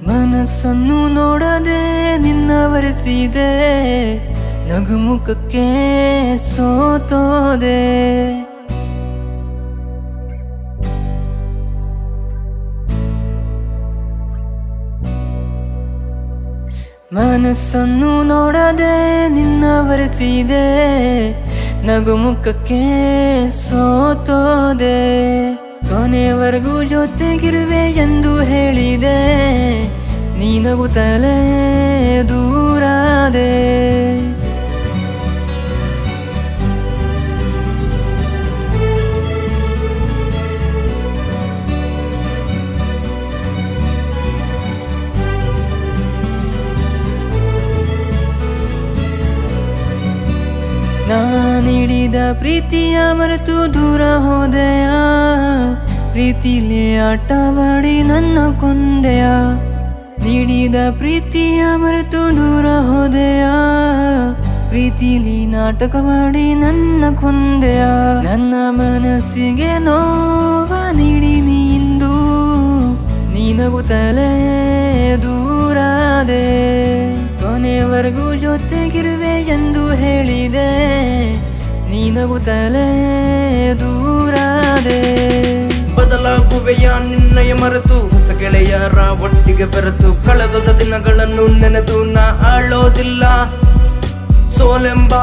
ಮನಸ್ಸನ್ನು ನೋಡದೆ ನಿನ್ನವರಿಸಿದೆ, ನಗುಮುಖಕ್ಕೆ ಸೋತೋದೆ. ಮನಸ್ಸನ್ನು ನೋಡದೆ ನಿನ್ನವರಿಸಿದೆ, ನಗುಮುಖಕ್ಕೆ ಸೋತೋದೆ. ಕೊನೆವರೆಗೂ ಜೊತೆಗಿರುವೆ ಎಂದು ಹೇಳಿದೆ, ನೀ ನಗುತ್ತಲೇ ದೂರಾದೆ. ನಾ ನೀಡಿದ ಪ್ರೀತಿಯ ಮರೆತು ದೂರ ಹೋದೆಯ, ಪ್ರೀತಿಲಿ ಆಟವಾಡಿ ನನ್ನ ಕೊಂದೆಯ. ನೀಡಿದ ಪ್ರೀತಿಯ ಮರೆತು ದೂರ ಹೋದೆಯ, ಪ್ರೀತಿಲಿ ನಾಟಕವಾಡಿ ನನ್ನ ಕೊಂದೆಯ. ನನ್ನ ಮನಸ್ಸಿಗೆ ನೋವ ನೀಡಿ ನೀಂದು, ನೀ ನಗುತ್ತಲೇ ದೂರಾದೆ. ಕೊನೆವರೆಗೂ ಜೊತೆಗಿರುವೆ ಎಂದು ಹೇಳಿದೆ, ನೀ ನಗುತ್ತಲೇ ದೂರಾದೆ. ಬದಲಾಗುವೆಯ ನಿನ್ನಯ ಮರೆತು, ಹೊಸ ಗೆಳೆಯರ ಒಟ್ಟಿಗೆ ಬೆರೆತು, ಕಳೆದೊದ ದಿನಗಳನ್ನು ನೆನೆದು ನಾ ಆಳೋದಿಲ್ಲ. ಸೋಲೆಂಬ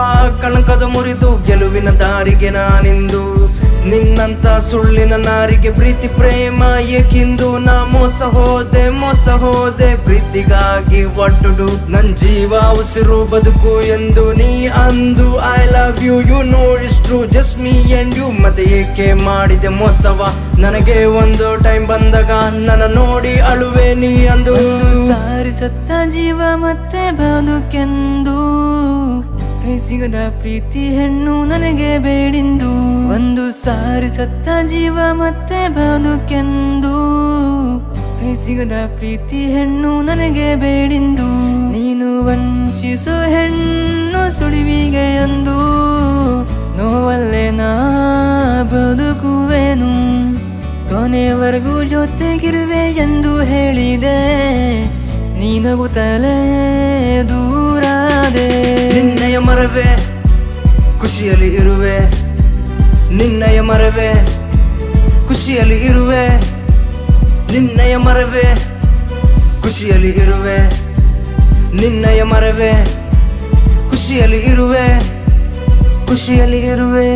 ಕಳಂಕದ ಮುರಿದು ಗೆಲುವಿನ ದಾರಿಗೆ ನಾನಿಂದು, ನಿನ್ನಂತ ಸುಳ್ಳಿನ ನಾರಿಗೆ ಪ್ರೀತಿ ಪ್ರೇಮ ಏಕೆಂದು ನಾ ಮೋಸ ಹೋದೆ. ಪ್ರೀತಿಗಾಗಿ ಒಟ್ಟುಡು ನನ್ ಜೀವ ಉಸಿರು ಬದುಕು ಎಂದು ನೀ ಅಂದು. I love you, you know it's true, just me and you. ಮತ್ತೆ ಏಕೆ ಮಾಡಿದೆ ಮೋಸವ, ನನಗೆ ಒಂದು ಟೈಮ್ ಬಂದಾಗ ನನ್ನ ನೋಡಿ ಅಳುವೆ ನೀ ಅಂದು. ಸಾರಿ ಸತ್ತ ಜೀವ ಮತ್ತೆ ಬದುಕೆಂದು, ಕೈ ಸಿಗದ ಪ್ರೀತಿ ಹೆಣ್ಣು ನನಗೆ ಬೇಡಿಂದು. ಒಂದು ಸಾರಿ ಸತ್ತ ಜೀವ ಮತ್ತೆ ಬದುಕೆಂದು, ಕೈ ಸಿಗದ ಪ್ರೀತಿ ಹೆಣ್ಣು ನನಗೆ ಬೇಡಿಂದು. ನೀನು ವಂಚಿಸೋ ಹೆಣ್ಣು ಸುಳಿವಿಗೆ ಎಂದು, ನೋವಲ್ಲೇ ನಾ ಬದುಕುವೆನು. ಕೊನೆವರೆಗೂ ಜೊತೆಗಿರುವೆ ಎಂದು ಹೇಳಿದೆ, ನೀ ನಗುತ್ತಲೇ ದೂರಾದೆ. ನಿನ್ನಯ ಮರವೇ ಖುಷಿಯಲ್ಲಿ ಇರುವೆ, ನಿನ್ನಯ ಮರವೇ ಖುಷಿಯಲ್ಲಿ ಇರುವೆ. ನಿನ್ನಯ ಮರವೇ ಖುಷಿಯಲ್ಲಿ ಇರುವೆ, ನಿನ್ನಯ ಮರವೇ ಖುಷಿಯಲ್ಲಿ ಇರುವೆ, ಖುಷಿಯಲ್ಲಿ ಇರುವೆ.